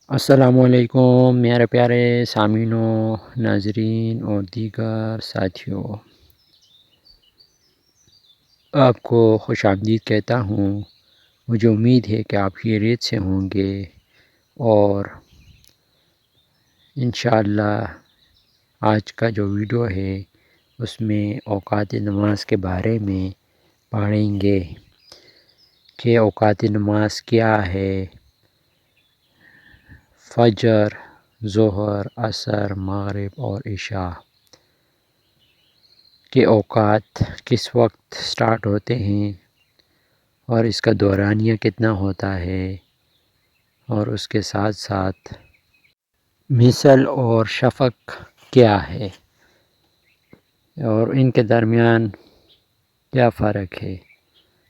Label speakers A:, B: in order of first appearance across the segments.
A: السلام علیکم میرے پیارے سامعینوں، ناظرین اور دیگر ساتھیوں، آپ کو خوش آمدید کہتا ہوں۔ مجھے امید ہے کہ آپ خیریت سے ہوں گے اور انشاءاللہ آج کا جو ویڈیو ہے اس میں اوقات نماز کے بارے میں پڑھیں گے کہ اوقات نماز کیا ہے۔ فجر، ظہر، عصر، مغرب اور عشاء کے اوقات کس وقت سٹارٹ ہوتے ہیں اور اس کا دورانیہ کتنا ہوتا ہے، اور اس کے ساتھ ساتھ مثل اور شفق کیا ہے اور ان کے درمیان کیا فرق ہے۔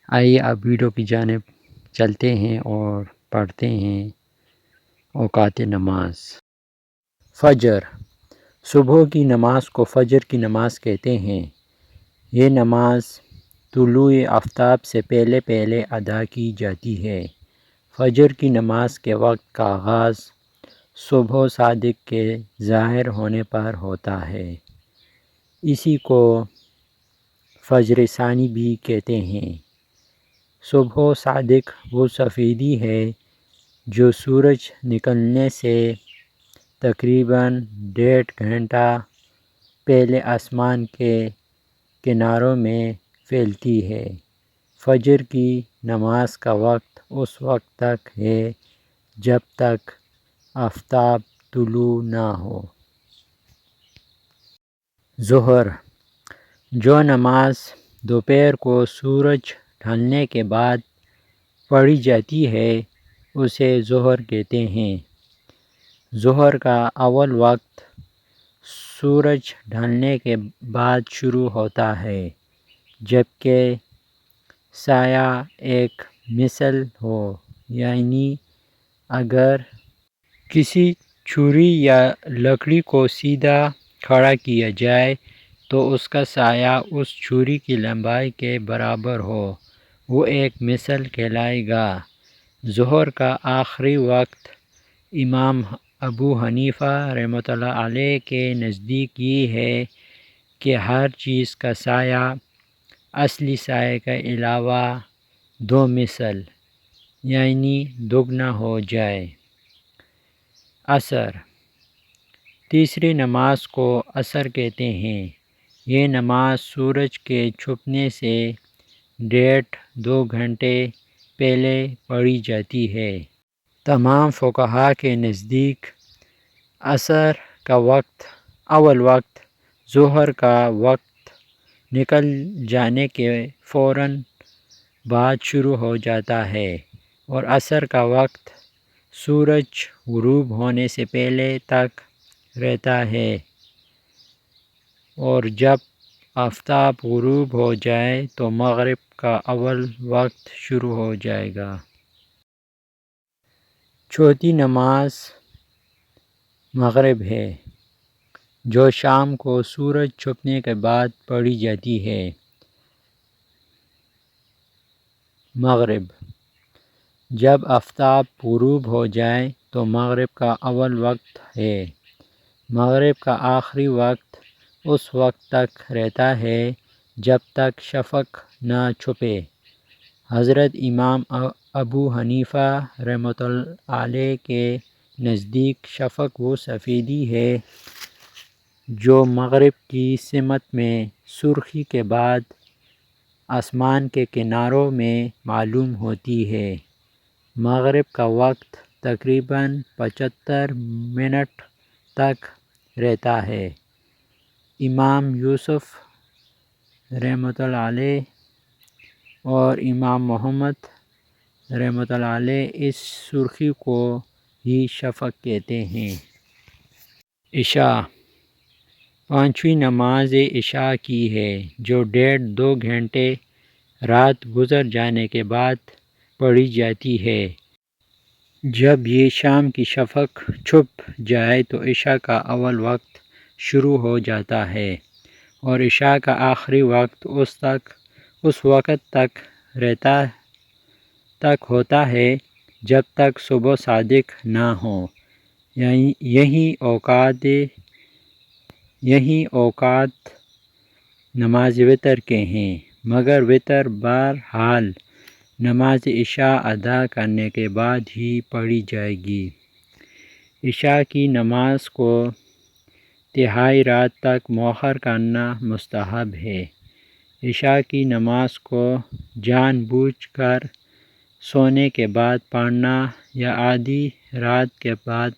A: آئیے اب ویڈیو کی جانب چلتے ہیں اور پڑھتے ہیں اوقات نماز۔ فجر، صبح کی نماز کو فجر کی نماز کہتے ہیں۔ یہ نماز طلوع آفتاب سے پہلے ادا کی جاتی ہے۔ فجر کی نماز کے وقت کا آغاز صبح صادق کے ظاہر ہونے پر ہوتا ہے۔ اسی کو فجر ثانی بھی کہتے ہیں۔ صبح صادق وہ سفیدی ہے جو سورج نکلنے سے تقریباً 1.5 گھنٹہ پہلے آسمان کے کناروں میں پھیلتی ہے۔ فجر کی نماز کا وقت اس وقت تک ہے جب تک آفتاب طلوع نہ ہو۔ ظہر، جو نماز دوپہر کو سورج ڈھلنے کے بعد پڑھی جاتی ہے اسے ظہر کہتے ہیں۔ ظہر کا اول وقت سورج ڈھلنے کے بعد شروع ہوتا ہے، جبکہ سایہ ایک مثل ہو، یعنی اگر کسی چھری یا لکڑی کو سیدھا کھڑا کیا جائے تو اس کا سایہ اس چھری کی لمبائی کے برابر ہو، وہ ایک مثل کہلائے گا۔ ظہر کا آخری وقت امام ابو حنیفہ رحمۃ اللہ علیہ کے نزدیک یہ ہے کہ ہر چیز کا سایہ اصلی سایہ کے علاوہ 2 مثل یعنی دگنا ہو جائے۔ عصر، تیسری نماز کو عصر کہتے ہیں۔ یہ نماز سورج کے چھپنے سے 1.5-2 گھنٹے پہلے پڑھی جاتی ہے۔ تمام فقہاء کے نزدیک عصر کا اول وقت ظہر کا وقت نکل جانے کے فوراً بعد شروع ہو جاتا ہے، اور عصر کا وقت سورج غروب ہونے سے پہلے تک رہتا ہے، اور جب آفتاب غروب ہو جائے تو مغرب کا اول وقت شروع ہو جائے گا۔ چوتھی نماز مغرب ہے، جو شام کو سورج چھپنے کے بعد پڑھی جاتی ہے۔ مغرب، جب آفتاب غروب ہو جائے تو مغرب کا اول وقت ہے۔ مغرب کا آخری وقت اس وقت تک رہتا ہے جب تک شفق نہ چھپے۔ حضرت امام ابو حنیفہ رحمۃ اللہ علیہ کے نزدیک شفق وہ سفیدی ہے جو مغرب کی سمت میں سرخی کے بعد آسمان کے کناروں میں معلوم ہوتی ہے۔ مغرب کا وقت تقریباً 75 منٹ تک رہتا ہے۔ امام یوسف رحمۃ اللہ علیہ اور امام محمد رحمۃ اللہ علیہ اس سرخی کو ہی شفق کہتے ہیں۔ عشاء، پانچویں نماز عشاء کی ہے جو 1.5-2 گھنٹے رات گزر جانے کے بعد پڑھی جاتی ہے۔ جب یہ شام کی شفق چھپ جائے تو عشاء کا اول وقت شروع ہو جاتا ہے، اور عشاء کا آخری وقت اس وقت تک ہوتا ہے جب تک صبح صادق نہ ہو۔ یہی اوقات نماز وطر کے ہیں، مگر وطر بہرحال نماز عشاء ادا کرنے کے بعد ہی پڑھی جائے گی۔ عشاء کی نماز کو تہائی رات تک مؤخر کرنا مستحب ہے۔ عشاء کی نماز کو جان بوجھ کر سونے کے بعد پڑھنا یا آدھی رات کے بعد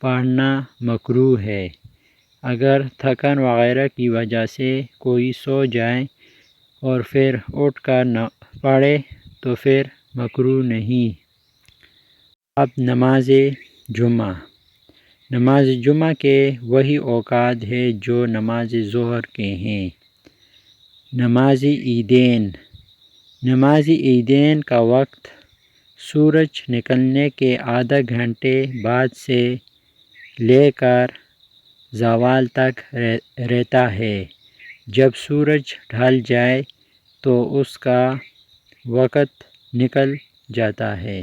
A: پڑھنا مکروہ ہے۔ اگر تھکن وغیرہ کی وجہ سے کوئی سو جائے اور پھر اٹھ کر نہ پڑھے تو پھر مکروہ نہیں۔ اب نماز جمعہ کے وہی اوقات ہیں جو نماز ظہر کے ہیں۔ نماز عیدین کا وقت سورج نکلنے کے آدھا گھنٹے بعد سے لے کر زوال تک رہتا ہے۔ جب سورج ڈھل جائے تو اس کا وقت نکل جاتا ہے۔